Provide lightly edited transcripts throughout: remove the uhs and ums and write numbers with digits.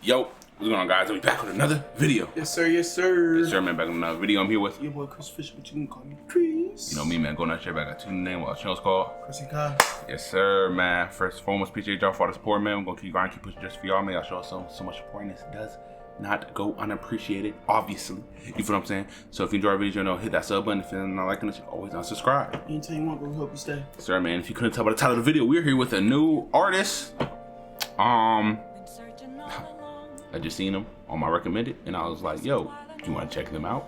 Yo, what's going on, guys? We back with another video. Yes, sir. Yes, sir. Yes, sir, man. Back with another video. I'm here with your boy Chris Fisher, but you can call me Chris. You know me, man. Going out here, but I got two names. What our channel's called? Chris and Kai. Yes, sir, man. First and foremost, appreciate y'all for the support, man. We're gonna keep grinding, keep pushing just for y'all, man. Y'all show us so much support, and this does not go unappreciated, obviously. You feel what I'm saying? So if you enjoy our videos, you know, hit that sub button. If you're not liking it, you always unsubscribe. Anytime you want, but we hope you stay. Yes, sir, man. If you couldn't tell by the title of the video, we're here with a new artist. I just seen them on my recommended, and I was like, yo, you want to check them out?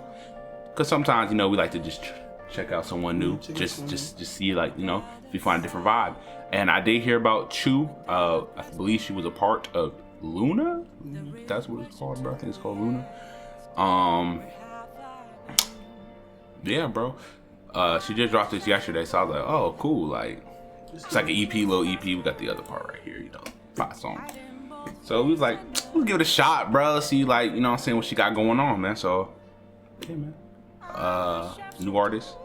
Because sometimes, you know, we like to just check out someone new, just see, like, you know, if you find a different vibe. And I did hear about CHUU. I believe she was a part of Luna. That's what it's called, bro. I think it's called Luna. Yeah, bro. She just dropped this yesterday, so I was like, oh, cool. Like, it's like an EP, little EP. We got the other part right here, you know, 5 songs. So we was like, let's give it a shot, bro. Let's see, like, you know what I'm saying, what she got going on, man. So, yeah, man. New artist.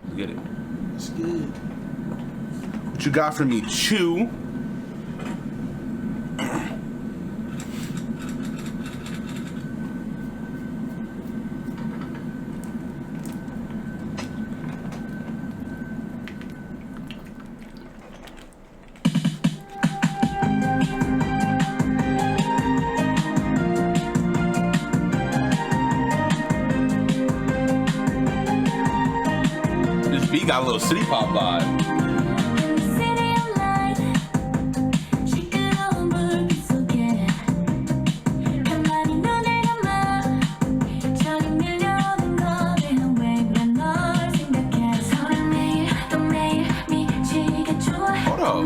Let's get it. It's good. What you got for me, CHUU? He got a little city pop vibe. Hold up.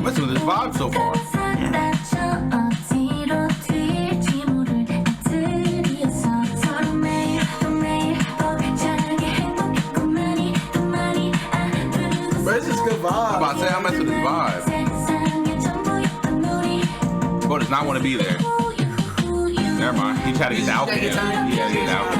Listen to this vibe so far. Bro, this is good vibe. I'm about to say, I'm messing with this vibe. Bro does not want to be there. Never mind. He tried to get the outfit. Yeah, get the outfit.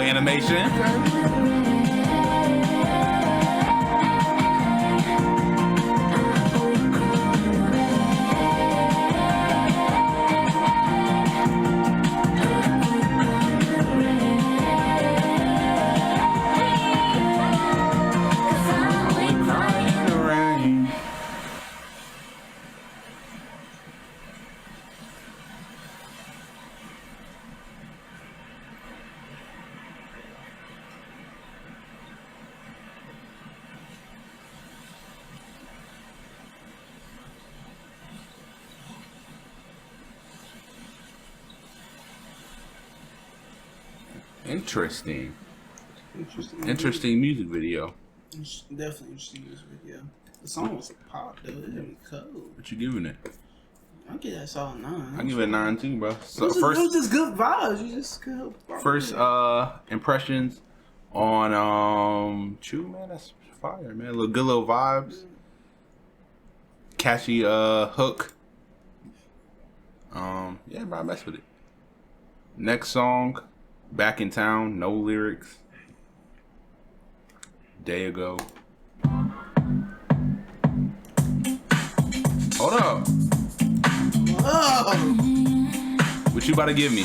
Animation. Interesting music video. It's definitely interesting music video. The song was pop though. It had me cold. What you giving it? I give that song a 9. I give it a 9 too, bro. So it was just good vibes. You just good. First impressions on CHUU, man, that's fire, man. Good little vibes. Catchy hook. Yeah, bro, I mess with it. Next song, Back in Town, no lyrics. Day ago. Hold up. Oh. What you about to give me?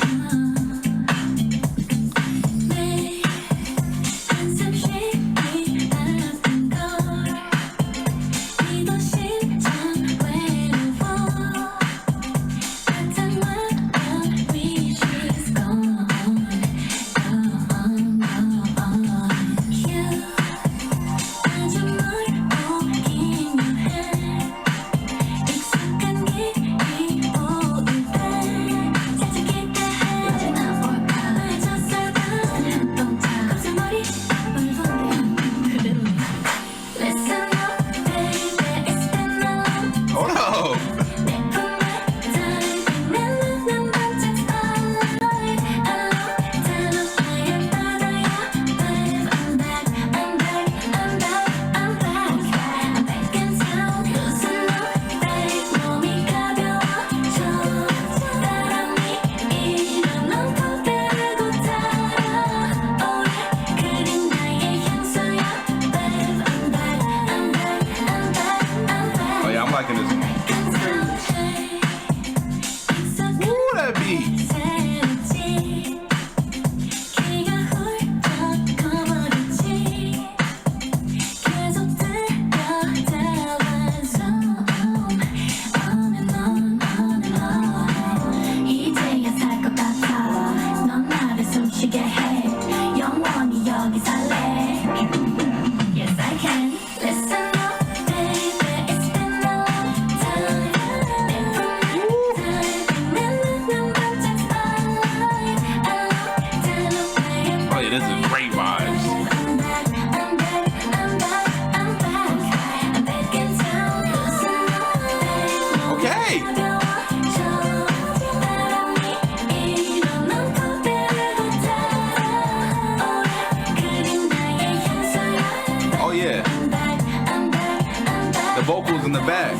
Vocals in the back.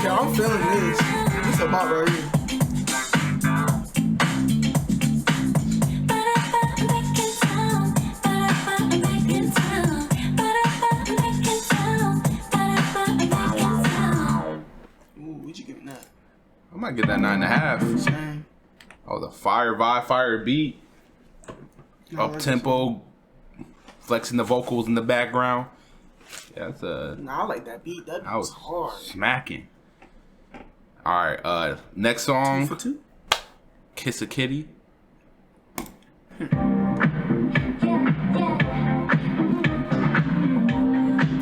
Yeah, I'm feeling this. This is about right here. Ooh, what you giving that? I might get that 9.5. Same. Oh, the fire vibe, fire beat. Up tempo. Flexing the vocals in the background. Yeah, that's a. Nah, I like that beat. That beat was hard. Smacking. All right, next song. 2 for 2. Kiss a Kitty.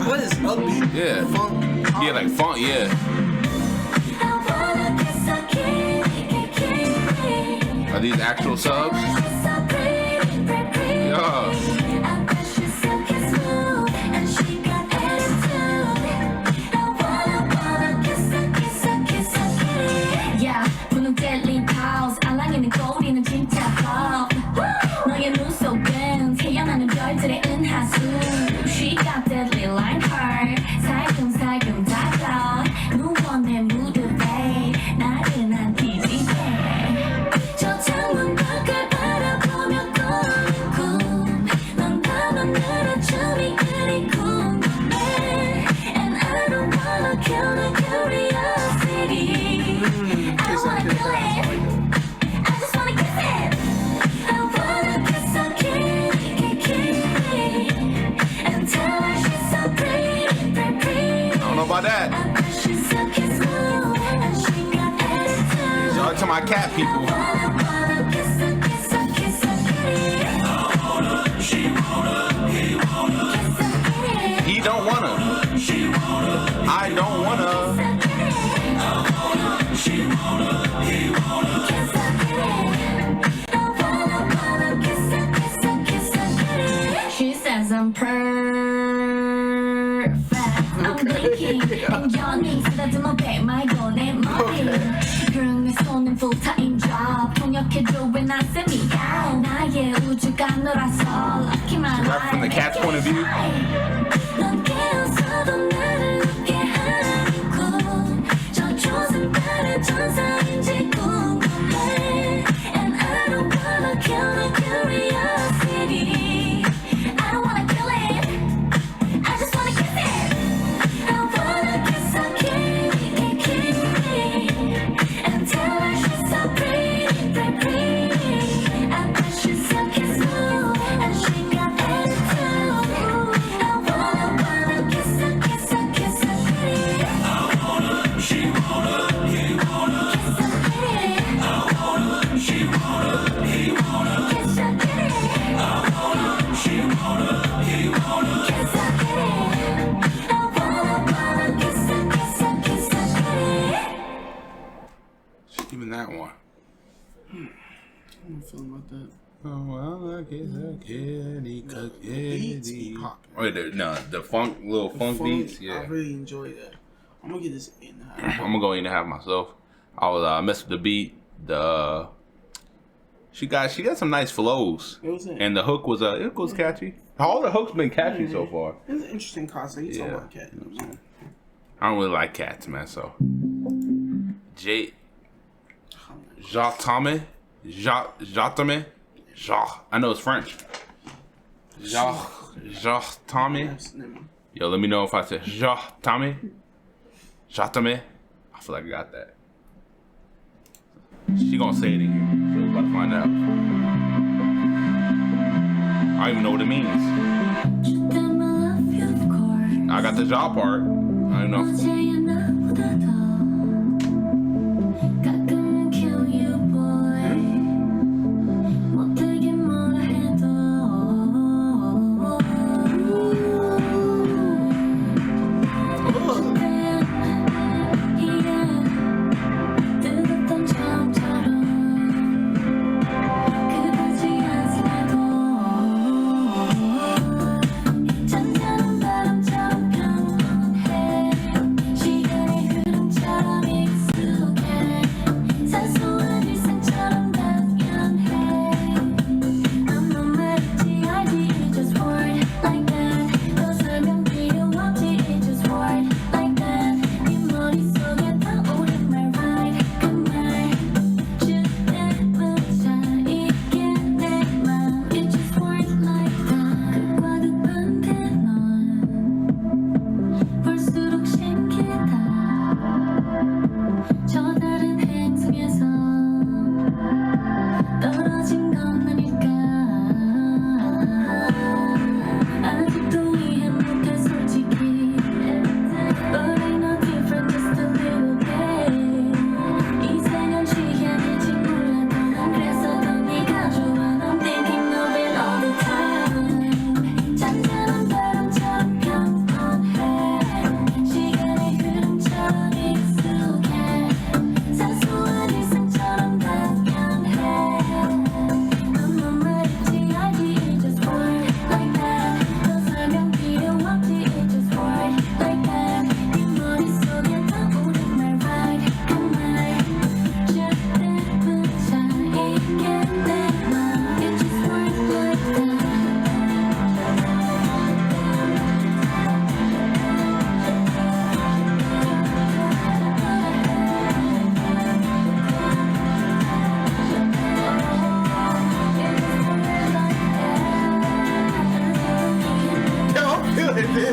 What is upbeat? Yeah. Funk. Yeah, like funk. Yeah. Are these actual subs? Yeah. About that. Shout out to my cat people. He don't wanna. I don't wanna. She says I'm 연이 쓰다듬어 배 말고 내 머리 그런 내 손은 full-time job 통역해줘 when I send me out 나의 우주가 놀아서 lucky-만 Right from the cat's point of view. 넌 깨어서도 나를 웃게 하고 저 초승달의 천사인지 궁금해 And I don't wanna kill my curiosity I don't wanna kill it I just wanna kiss it I wanna kiss her kitty And tell her she's so pretty, pretty I bet she's so cute And she got attitude I wanna kiss her, kiss her, kiss her pretty I wanna, she wanna, he wanna Kiss her pretty I wanna, she wanna, he wanna Kiss her pretty I wanna, she wanna, he wanna Kiss her pretty I wanna kiss her, kiss her, kiss her pretty Even that one. I'm feeling about that. Oh, well, I guess I can. Beats be popping. Wait, the funk, little funk beats. I Yeah, really enjoy that. I'm gonna get this in. I'm gonna go in and have myself. I was mess with the beat. She got some nice flows, It was it. and the hook was it was catchy. All the hooks been catchy so far. It's an interesting concept. You talking Yeah. about cat. I don't really like cats, man. So, Jatame, I know it's French. Jatame. Yo, let me know if I said Jatame. I feel like I got that. She gonna say it in here, so we're about to find out. I don't even know what it means. I got the jaw part. I don't know.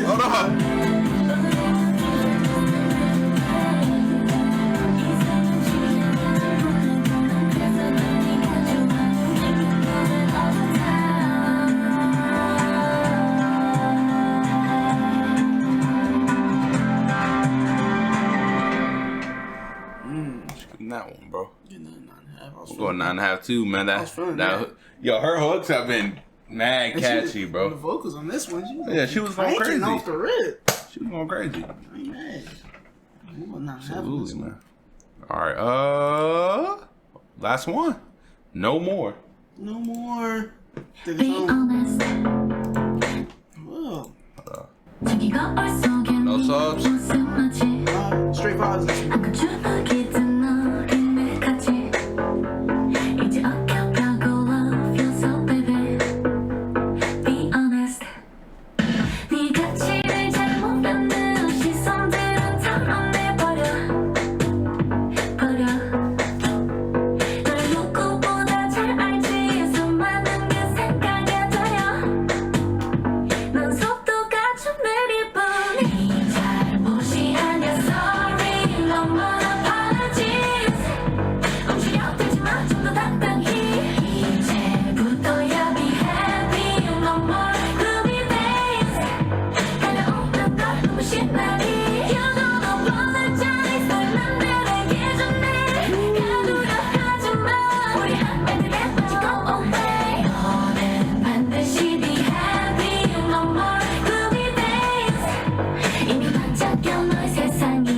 Hold on. That one, bro. Getting that 9.5. I'm going 9.5 too, man. that. Yo, her hooks have been mad catchy, bro. The vocals on this one, She was going crazy off the rip. She was going crazy. I ain't mad. I'm going 9.5 on this Absolutely, one. man. All right, last one. No more. No more. Be honest. Whoa. 자기가 얼썩여 No subs. 모습 great vibes. This one. 아까 주눅이 든 어린애같이 이제 어깨 펴고 love yourself baby Be honest 네 가치를 잘못 받는 시선들은 털어내버려 널 누구보다 잘 알지 수많은 그 생각에 들여 넌 속도가 좀 느릴 뿐 네 잘못이 아니야 sorry no more apologies 움직여들지 마 좀 더 당당히 이제부터야 be happy no more gloomy days 달려오는 걸 너무 신나니 You don't apologize 널 맘대로하기 전에 가두려 하지마 우리 한마디에 먼저 go away 너는 반드시 be happy no more gloomy days 이미 반짝여 너의 세상이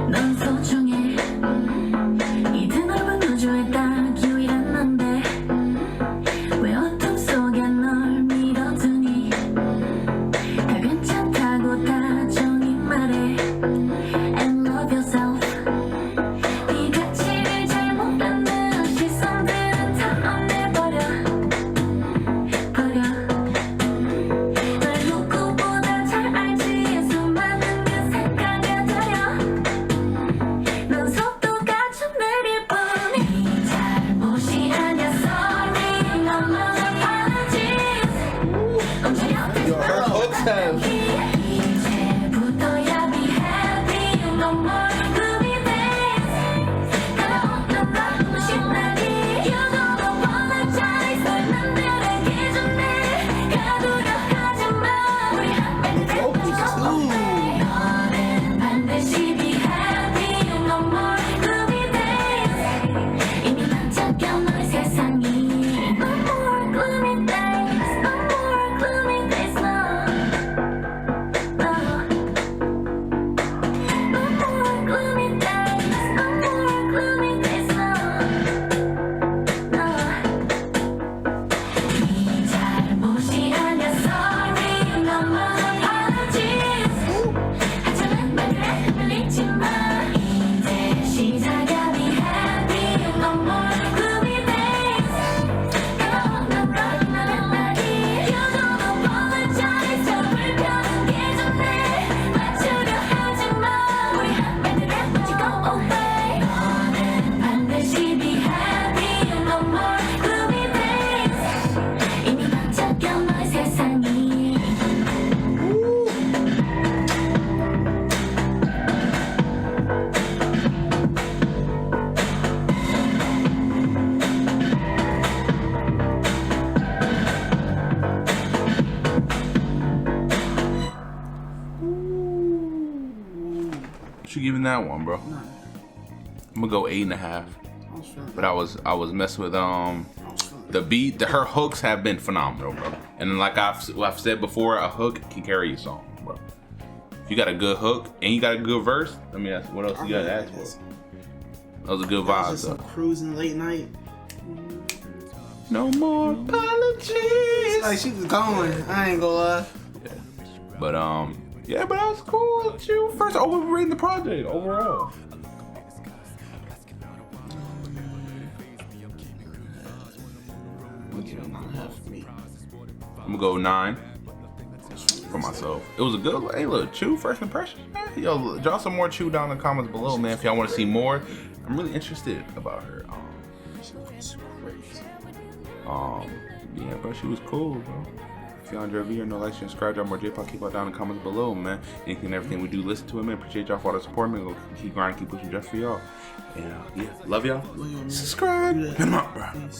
넌 소중해 이 드넓은 우주에 딱 유일한 넌데 왜 어둠 속에 널 밀어두니 다 괜찮다고 다정히 말해 And love yourself 네 가치를 잘못 받는 시선들은 털어내버려 널 누구보다 잘 알지 수많은 그 생각에 들여 넌 속도가 좀 느릴 뿐 네 잘못이 아니야 sorry no more apologies 움직여들지 마 이제부터야 be happy no more gloomy days 달려오는 걸 너무 신나니 You don't apologize 널 맘대로하기 전에 가두려 하지마 우리 한마디에 먼저 go away 너는 반드시 be happy no more gloomy days 이미 반짝여 너의 세상이 No more gloomy days No more gloomy days no No more gloomy days No more gloomy days no 네 잘못이 아니야 sorry no more apologies 하찮은 말들에 흔들리지 마 이제 시작이야 be happy no more gloomy days 달려오는 걸 나는 나이 You don't apologize 저 불편하기 전에 맞추려 하지마 우리 한마디에 먼저 go away 너는 반드시 be happy no more gloomy days 이미 반짝여 너의 세상이 What you giving that one, bro? Nah, I'm gonna go 8.5. I was feeling But I was messing with I was feeling the beat. Her hooks have been phenomenal, bro. And like I've said before, a hook can carry a song, bro. If you got a good hook and you got a good verse, let me ask, what else you got to ask for? Those are good That was vibes, just some though. cruising late night. No more apologies. Like she was going. I ain't gonna lie. But yeah, but that was cool. CHUU first overrating the project overall. I'm gonna give it 9.5 for me. I'm gonna go 9 for myself. It was a good. Hey, look, CHUU first impression. Yo, drop some more CHUU down in the comments below, man. If y'all want to see more, I'm really interested about her. It's crazy. Yeah, bro, she was cool, bro. If y'all enjoy the video, no like, share, subscribe, drop more J-pop, keep out down in the comments below, man. Anything and everything we do, listen to it, man. Appreciate y'all for all the support, man. We'll keep grinding, keep pushing just for y'all. And yeah, love y'all. Love y'all, man. Subscribe. Do that. Hit 'em up, bro. Peace.